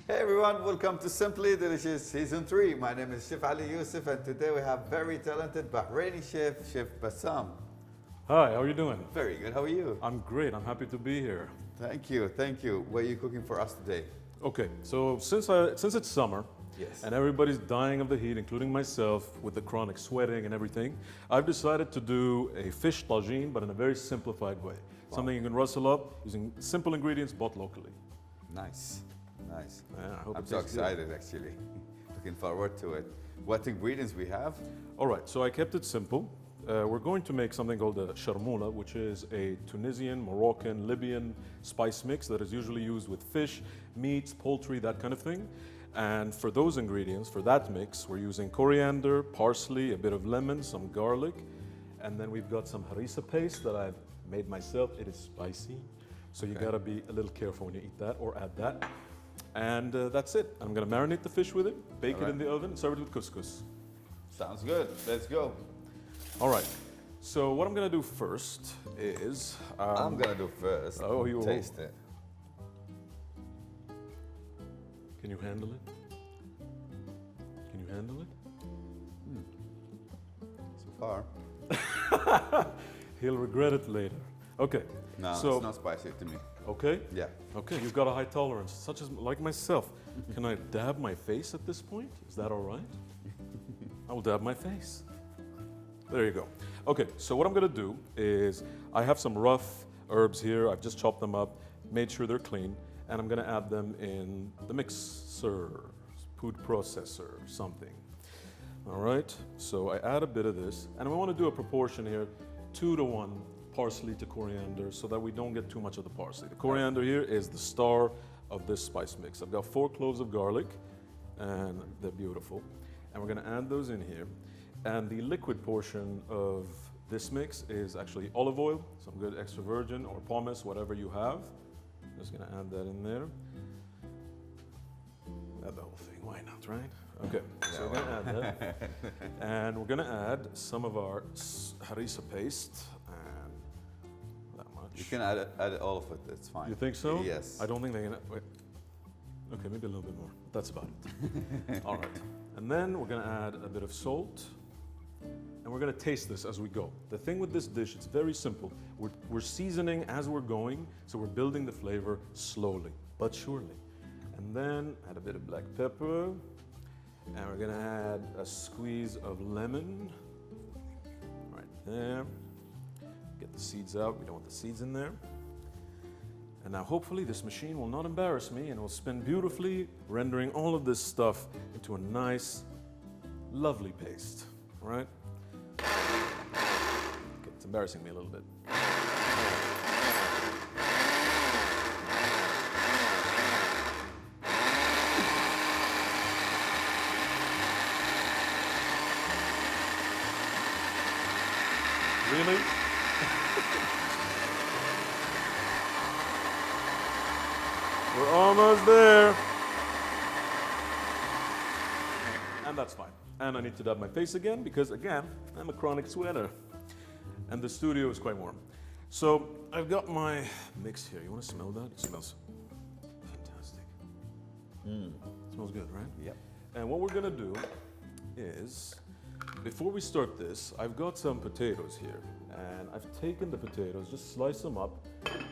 Hey everyone, welcome to Simply Delicious Season 3. My name is Chef Ali Youssef and today we have very talented Bahraini chef, Chef Bassam. Hi, how are you doing? Very good, how are you? I'm great, I'm happy to be here. Thank you, thank you. What are you cooking for us today? Okay, so since it's summer, Yes. and everybody's dying of the heat, including myself, with the chronic sweating and everything, I've decided to do a fish tagine, but in a very simplified way. Wow. Something you can rustle up using simple ingredients bought locally. Nice, nice. Yeah, I hope I'm it so tastes good. excited actually. Looking forward to it. What ingredients we have? All right, so I kept it simple. We're going to make something called a sharmoula, which is a Tunisian, Moroccan, Libyan spice mix that is usually used with fish, meats, poultry, that kind of thing. And for those ingredients, for that mix, we're using coriander, parsley, a bit of lemon, some garlic, and then we've got some harissa paste that I've made myself. It is spicy, so you Okay. gotta be a little careful when you eat that or add that. And that's it. I'm gonna marinate the fish with it, bake it in the oven, serve it with couscous. Sounds good, let's go. All right. So what I'm gonna do first is I'm gonna do first. Oh, you will. Taste it. Can you handle it? Can you handle it? So far. He'll regret it later. Okay. No, So it's not spicy to me. okay. Yeah. Okay. You've got a high tolerance, such as like myself. Can I dab my face at this point? Is that all right? I will dab my face. There you go. Okay. So what I'm gonna do is I have some rough herbs here. I've just chopped them up, made sure they're clean, and I'm gonna add them in the mixer, food processor, something. All right, so I add a bit of this, and I want to do a proportion here, 2-to-1 parsley to coriander, so that we don't get too much of the parsley. The coriander here is the star of this spice mix. I've got 4 cloves of garlic, and they're beautiful. And we're gonna add those in here. And the liquid portion of this mix is actually olive oil, some good extra virgin or pomace, whatever you have. Just gonna add that in there. Add the whole thing, why not, right? Okay, so we're gonna add that. And we're gonna add some of our harissa paste, and that much. You can add all of it, it's fine. You think so? Yes. I don't think they're gonna, wait. Okay, maybe a little bit more. That's about it. All right. And then we're gonna add a bit of salt, and we're gonna taste this as we go. The thing with this dish, it's very simple. We're seasoning as we're going, so we're building the flavor slowly, but surely. And then add a bit of black pepper, and we're gonna add a squeeze of lemon, right there. Get the seeds out, we don't want the seeds in there. And now hopefully this machine will not embarrass me and will spin beautifully, rendering all of this stuff into a nice, lovely paste, all right? Okay, it's embarrassing me a little bit. Really? We're almost there. And that's fine. And I need to dab my face again because, again, I'm a chronic sweater. And the studio is quite warm. So I've got my mix here. You want to smell that? It smells fantastic. It smells good, right? Yep. And what we're gonna do is, before we start this, I've got some potatoes here. And I've taken the potatoes, just sliced them up,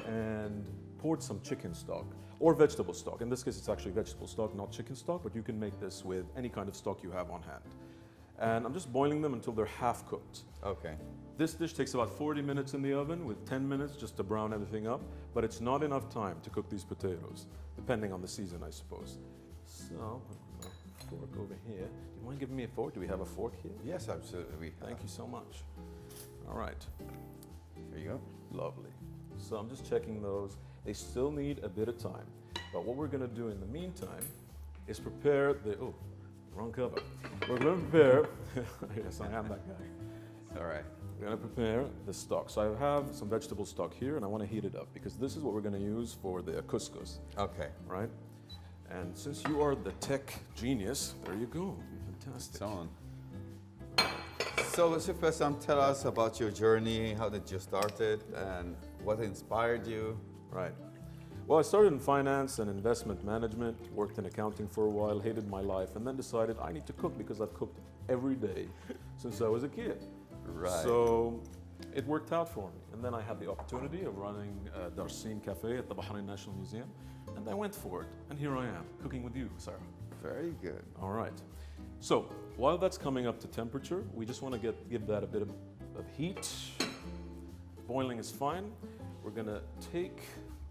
and poured some chicken stock or vegetable stock. In this case, it's actually vegetable stock, not chicken stock, but you can make this with any kind of stock you have on hand. And I'm just boiling them until they're half cooked. Okay. This dish takes about 40 minutes in the oven with 10 minutes just to brown everything up, but it's not enough time to cook these potatoes, depending on the season, I suppose. So, I've got a fork over here. Do you mind giving me a fork? Do we have a fork here? Yes, absolutely. Thank you so much. All right, There you go. lovely. So I'm just checking those. They still need a bit of time. But what we're gonna do in the meantime is prepare the, oh, wrong cover. We're gonna prepare, yes, I am that guy. All right. We're gonna prepare the stock. So I have some vegetable stock here and I wanna heat it up because this is what we're gonna use for the couscous, Okay. right? And since you are the tech genius, there you go, fantastic. It's on. So, Chef Bassam, tell us about your journey. How did you start it and what inspired you? Right. Well, I started in finance and investment management, worked in accounting for a while, hated my life, and then decided I need to cook because I've cooked every day since I was a kid. Right. So it worked out for me. And then I had the opportunity of running Darcine Cafe at the Bahrain National Museum, and I went for it. And here I am, cooking with you, Sarah. Very good. All right. So while that's coming up to temperature, we just want to give that a bit of heat. Boiling is fine. We're gonna take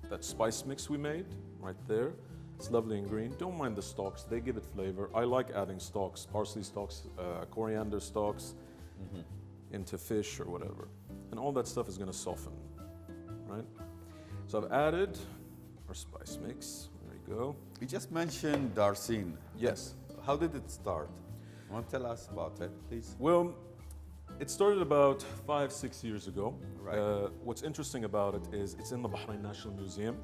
that spice mix we made right there. It's lovely and green. Don't mind the stalks, they give it flavor. I like adding stalks, parsley stalks, coriander stalks into fish or whatever. And all that stuff is gonna soften, right? So I've added our spice mix. There you go. You just mentioned Darcine. Yes. How did it start? Want to tell us about it, please? Well, it started about 5-6 years ago. Right. What's interesting about it is it's in the Bahrain National Museum,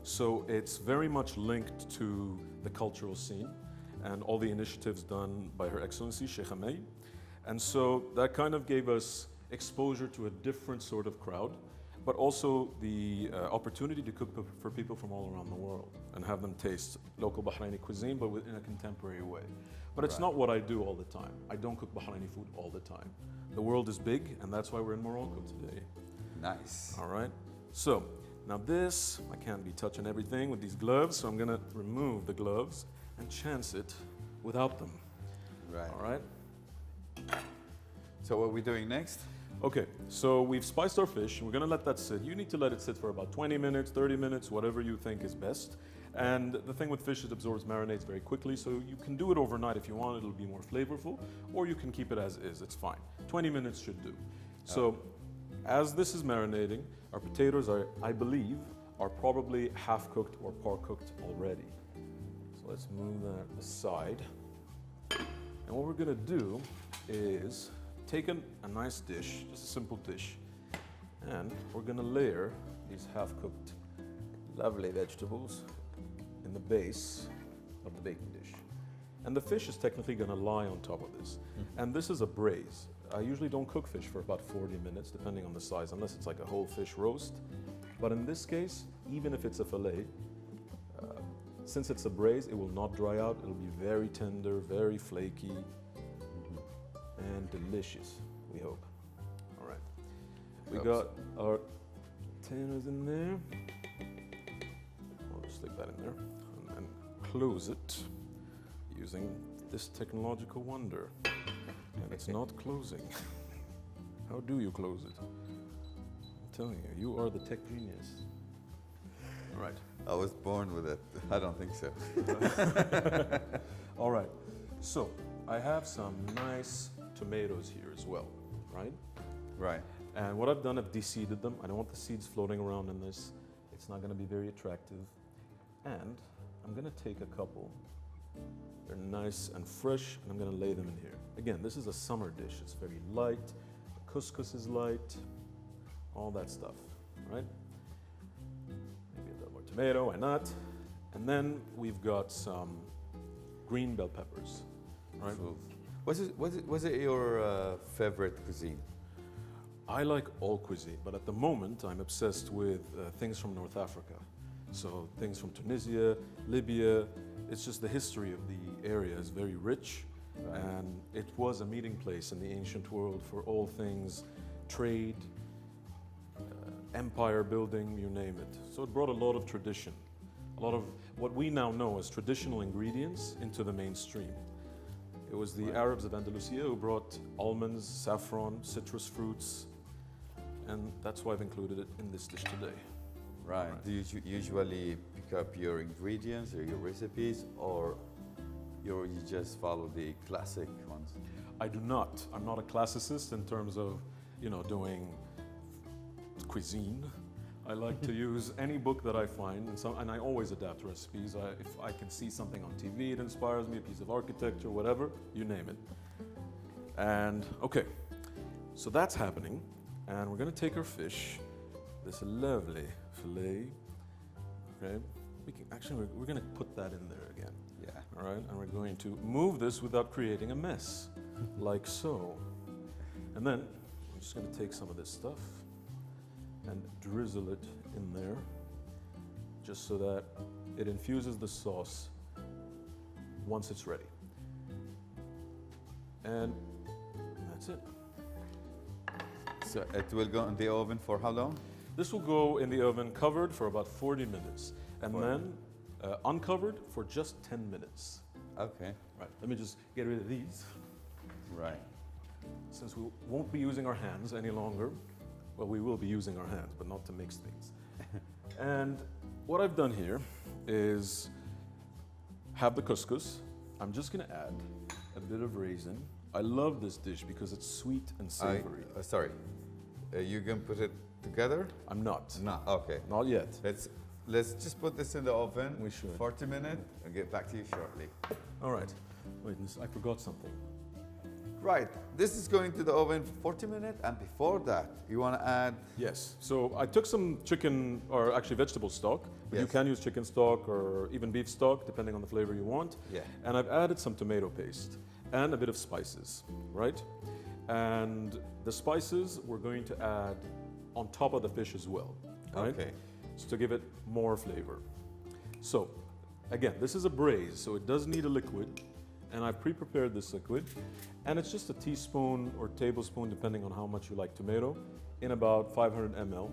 so it's very much linked to the cultural scene and all the initiatives done by Her Excellency Sheikh Hamay. And so that kind of gave us exposure to a different sort of crowd, but also the opportunity to cook for people from all around the world and have them taste local Bahraini cuisine, but in a contemporary way. But it's not what I do all the time. I don't cook Bahraini food all the time. The world is big, and that's why we're in Morocco today. Nice. All right. So now this, I can't be touching everything with these gloves, so I'm gonna remove the gloves and chance it without them. Right. All right. So what are we doing next? Okay, so we've spiced our fish, and we're gonna let that sit. You need to let it sit for about 20 minutes, 30 minutes, whatever you think is best. And the thing with fish, it absorbs marinades very quickly, so you can do it overnight if you want, it'll be more flavorful, or you can keep it as is, it's fine. 20 minutes should do. So as this is marinating, our potatoes are, I believe, are probably half cooked or part cooked already. So let's move that aside. And what we're gonna do is take a nice dish, just a simple dish, and we're gonna layer these half-cooked, lovely vegetables in the base of the baking dish. And the fish is technically gonna lie on top of this. And this is a braise. I usually don't cook fish for about 40 minutes, depending on the size, unless it's like a whole fish roast. But in this case, even if it's a fillet, since it's a braise, it will not dry out. It'll be very tender, very flaky, and delicious, we hope. All right. We got our potatoes in there. I'll just stick that in there and close it using this technological wonder. And it's not closing. How do you close it? I'm telling you, you are the tech genius. All right. I was born with it. I don't think so. All right. So I have some nice tomatoes here as well, right? Right. And what I've done, I've de-seeded them. I don't want the seeds floating around in this. It's not gonna be very attractive. And I'm gonna take a couple. They're nice and fresh, and I'm gonna lay them in here. Again, this is a summer dish. It's very light. The couscous is light. All that stuff, right? Maybe a little more tomato, why not? And then we've got some green bell peppers, right? Was it your favorite cuisine? I like all cuisine, but at the moment I'm obsessed with things from North Africa. So things from Tunisia, Libya. It's just the history of the area is very rich, and it was a meeting place in the ancient world for all things trade, empire building, you name it. So it brought a lot of tradition, a lot of what we now know as traditional ingredients into the mainstream. It was the Arabs of Andalusia who brought almonds, saffron, citrus fruits, and that's why I've included it in this dish today. Right. Do you usually pick up your ingredients or your recipes, or you just follow the classic ones? I do not. I'm not a classicist in terms of, doing cuisine. I like to use any book that I find, and I always adapt recipes. If I can see something on TV, it inspires me, a piece of architecture, whatever, you name it. And okay, so that's happening, and we're gonna take our fish, this lovely fillet, okay? We're gonna put that in there again. Yeah. All right, and we're going to move this without creating a mess, like so. And then I'm just gonna take some of this stuff and drizzle it in there, just so that it infuses the sauce once it's ready. And that's it. So it will go in the oven for how long? This will go in the oven covered for about 40 minutes, and 40. then uncovered for just 10 minutes. Okay. Right, let me just get rid of these. Right. Since we won't be using our hands any longer, well, we will be using our hands, but not to mix things. And what I've done here is have the couscous. I'm just gonna add a bit of raisin. I love this dish because it's sweet and savory. Sorry. You can put it together? I'm not. No. Okay. Not yet. Let's just put this in the oven. We should. 40 minutes. I'll get back to you shortly. All right. Wait, I forgot something. Right. This is going to the oven for 40 minutes, and before that, you want to add. Yes. So I took some chicken, or actually vegetable stock. But you Yes. can use chicken stock or even beef stock, depending on the flavor you want. Yeah. And I've added some tomato paste and a bit of spices, right? And the spices we're going to add on top of the fish as well, right? Okay. So to give it more flavor. So again, this is a braise, so it does need a liquid. And I've pre-prepared this liquid. And it's just a teaspoon or tablespoon, depending on how much you like tomato, in about 500 ml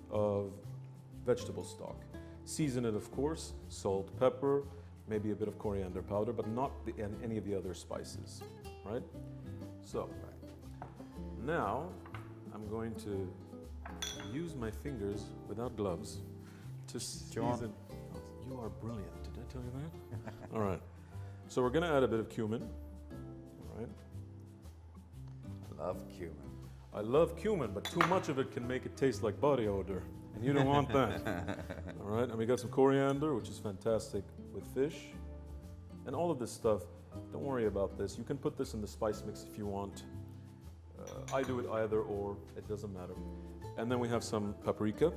of vegetable stock. Season it, of course, salt, pepper, maybe a bit of coriander powder, but not any of the other spices, right? So, now I'm going to use my fingers without gloves to season. You are brilliant. Did I tell you that? All right. So we're going to add a bit of cumin. All right. I love cumin. I love cumin, but too much of it can make it taste like body odor, and you don't want that. All right. And we got some coriander, which is fantastic with fish. And all of this stuff, don't worry about this. You can put this in the spice mix if you want. I do it either or, it doesn't matter. And then we have some paprika,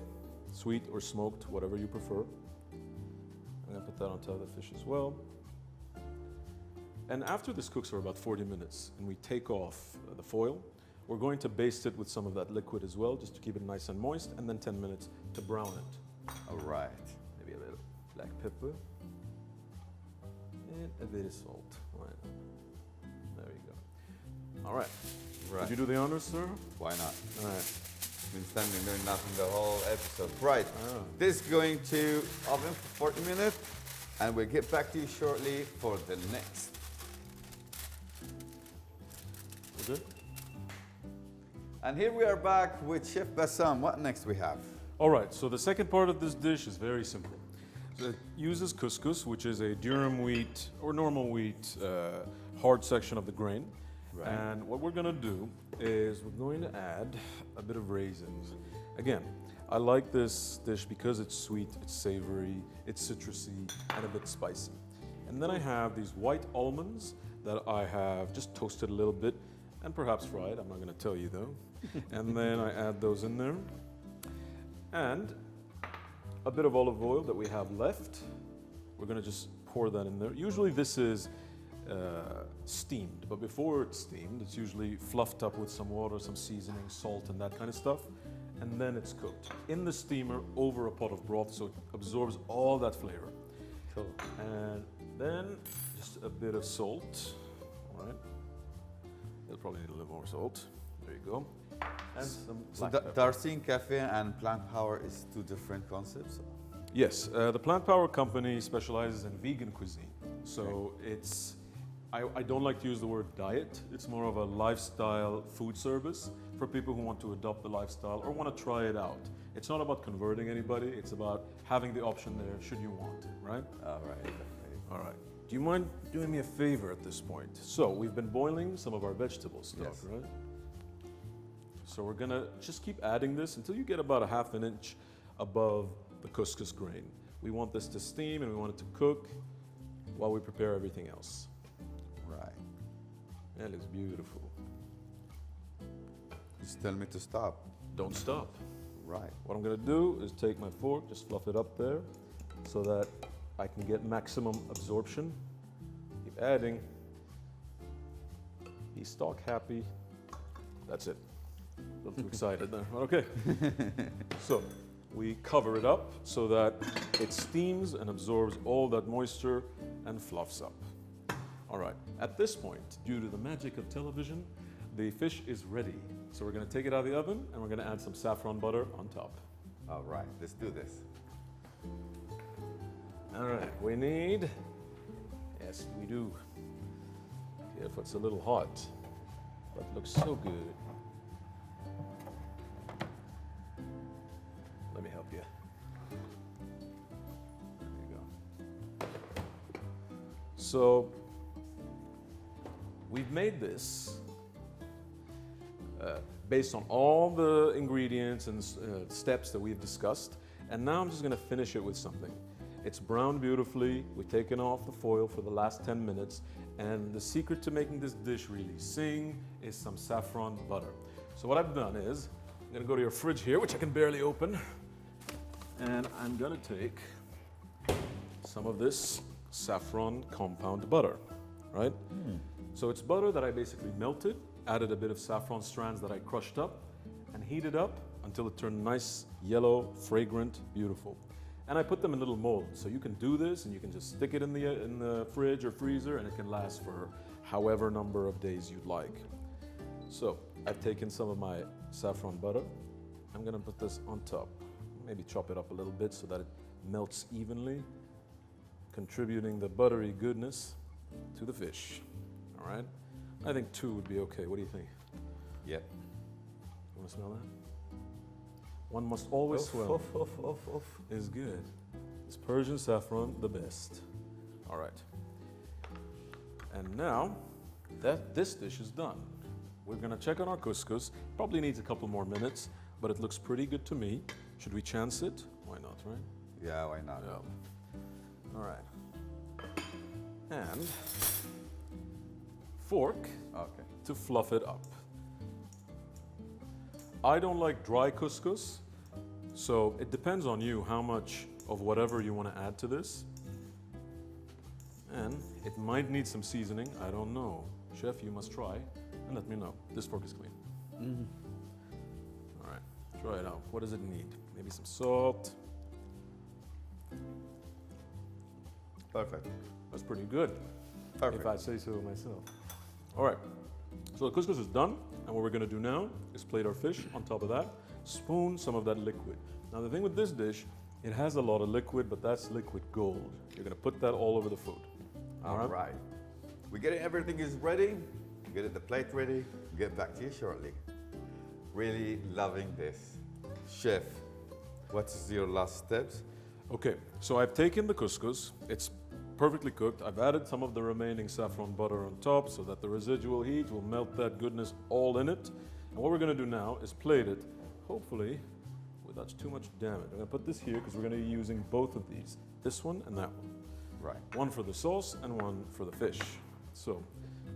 sweet or smoked, whatever you prefer. I'm gonna put that on top of the fish as well. And after this cooks for about 40 minutes and we take off the foil, we're going to baste it with some of that liquid as well, just to keep it nice and moist, and then 10 minutes to brown it. All right. Maybe a little black pepper and a bit of salt. All right. There you go. All right. Right. Did you do the honors, sir? Why not? All right. Been standing doing nothing the whole episode. Right. Ah. This is going to oven for 40 minutes, and we'll get back to you shortly for the next. We're good? And here we are back with Chef Bassam. What next we have? All right, so the second part of this dish is very simple. So it uses couscous, which is a durum wheat or normal wheat hard section of the grain. Right. And what we're gonna do is we're going to add a bit of raisins. Again, I like this dish because it's sweet, it's savory, it's citrusy, and a bit spicy. And then I have these white almonds that I have just toasted a little bit and perhaps fried, I'm not gonna tell you though. And then I add those in there. And a bit of olive oil that we have left. We're gonna just pour that in there. Usually this is steamed, but before it's steamed, it's usually fluffed up with some water, some seasoning, salt, and that kind of stuff. And then it's cooked in the steamer over a pot of broth, so it absorbs all that flavor. Cool. And then just a bit of salt, all right? You'll probably need a little more salt. There you go. And some So black pepper. Darcine Cafe and Plant Power is two different concepts. Yes, the Plant Power company specializes in vegan cuisine. So it's, I don't like to use the word diet. It's more of a lifestyle food service for people who want to adopt the lifestyle or want to try it out. It's not about converting anybody. It's about having the option there should you want it, right? All right. All right. Do you mind doing me a favor at this point? So we've been boiling some of our vegetable stock, Yes. right? So we're gonna just keep adding this until you get about a half an inch above the couscous grain. We want this to steam and we want it to cook while we prepare everything else. Right. That looks beautiful. Just tell me to stop. Don't stop. Right. What I'm gonna do is take my fork, just fluff it up there so that I can get maximum absorption. Keep adding. Be stock happy. That's it. A little too excited there. Okay. So we cover it up so that it steams and absorbs all that moisture and fluffs up. All right, at this point, due to the magic of television, the fish is ready. So we're gonna take it out of the oven and we're gonna add some saffron butter on top. All right, let's do this. All right, we need, yes, we do. Careful, it's a little hot, but it looks so good. Let me help you. There you go. So, we've made this based on all the ingredients and steps that we've discussed, and now I'm just gonna finish it with something. It's browned beautifully. We've taken off the foil for the last 10 minutes. And the secret to making this dish really sing is some saffron butter. So what I've done is, I'm gonna go to your fridge here, which I can barely open. And I'm gonna take some of this saffron compound butter, right? So it's butter that I basically melted, added a bit of saffron strands that I crushed up, and heated up until it turned nice, yellow, fragrant, beautiful. And I put them in little molds. So you can do this and you can just stick it in the fridge or freezer and it can last for however number of days you'd like. So I've taken some of my saffron butter. I'm gonna put this on top. Maybe chop it up a little bit so that it melts evenly, contributing the buttery goodness to the fish. All right? I think 2 would be okay. What do you think? Yep. You wanna smell that? One must always swell. Is good. It's Persian saffron, the best. All right. And now that this dish is done, we're gonna check on our couscous. Probably needs a couple more minutes, but it looks pretty good to me. Should we chance it? Why not, right? Yeah, why not? Yeah. All right. And fork Okay. to fluff it up. I don't like dry couscous, so it depends on you how much of whatever you want to add to this. And it might need some seasoning, I don't know. Chef, you must try and let me know. This fork is clean. All right, try it out. What does it need? Maybe some salt. Perfect. That's pretty good, Perfect. if I say so myself. All right, so the couscous is done. And what we're gonna do now is plate our fish on top of that, spoon some of that liquid. Now the thing with this dish, it has a lot of liquid, but that's liquid gold. You're gonna put that all over the food. All right. We get it, everything is ready. Get it, the plate ready. Get back to you shortly. Really loving this. Chef, what's your last steps? Okay, so I've taken the couscous, it's perfectly cooked. I've added some of the remaining saffron butter on top so that the residual heat will melt that goodness all in it. And what we're gonna do now is plate it, hopefully, without too much damage. I'm gonna put this here because we're gonna be using both of these, this one and that one. Right. One for the sauce and one for the fish. So,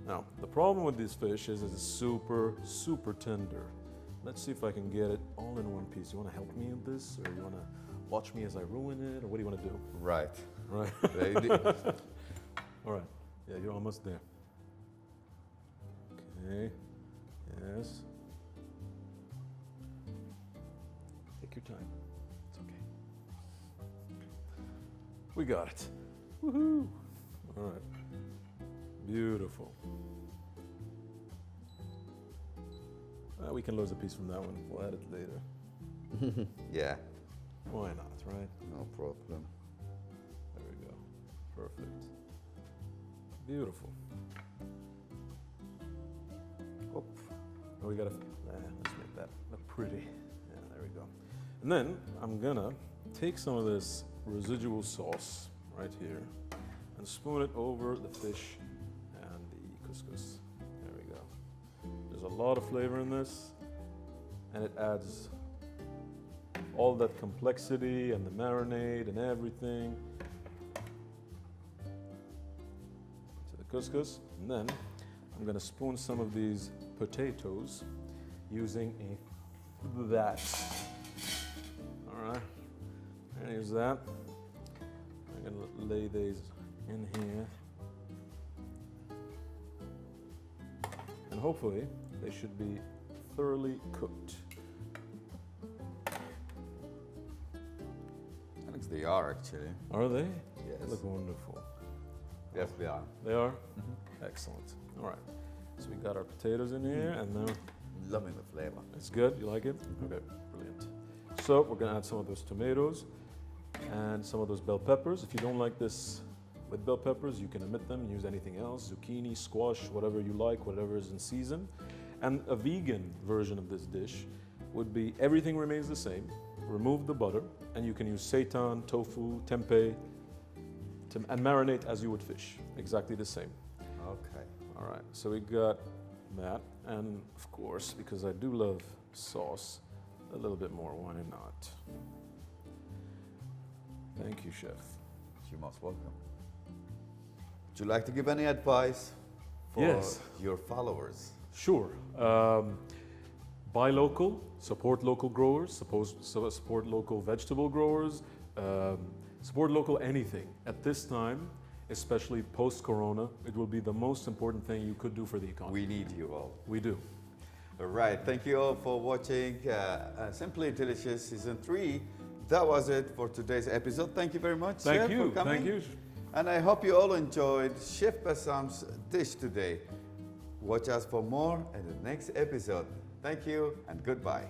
now, the problem with this fish is it's super, super tender. Let's see if I can get it all in one piece. You wanna help me with this, or you wanna watch me as I ruin it, or what do you wanna do? Right. Right. Ready? All right. Yeah, you're almost there. Okay. Yes. Take your time. It's okay. We got it. Woohoo! All right. Beautiful. We can lose a piece from that one. We'll add it later. Yeah. Why not, right? No problem. There we go. Perfect. Beautiful. Oh, we gotta, let's make that look pretty. Yeah, there we go. And then I'm gonna take some of this residual sauce right here and spoon it over the fish and the couscous. There we go. There's a lot of flavor in this, and it adds all that complexity and the marinade and everything to the couscous. And then I'm gonna spoon some of these potatoes using that. All right, and use that. I'm gonna lay these in here. And hopefully they should be thoroughly cooked. Yes, they are actually. Are they? Yes. They look wonderful. Yes, they are. They are? Excellent. All right. So we got our potatoes in here, and now Loving the flavor. it's good. You like it? Okay, brilliant. So we're gonna add some of those tomatoes and some of those bell peppers. If you don't like this with bell peppers, you can omit them and use anything else: zucchini, squash, whatever you like, whatever is in season. And a vegan version of this dish would be everything remains the same. Remove the butter, and you can use seitan, tofu, tempeh, and marinate as you would fish. Exactly the same. Okay. All right, so we got that, and of course, because I do love sauce, a little bit more, why not? Thank you, chef. You're most welcome. Would you like to give any advice for Yes. your followers? Sure. Buy local, support local growers, support local vegetable growers, support local anything. At this time, especially post-corona, it will be the most important thing you could do for the economy. We need you all. We do. All right. Thank you all for watching Simply Delicious Season 3. That was it for today's episode. Thank you very much, Thank Chef, you. for coming. Thank you. And I hope you all enjoyed Chef Bassam's dish today. Watch us for more in the next episode. Thank you and goodbye.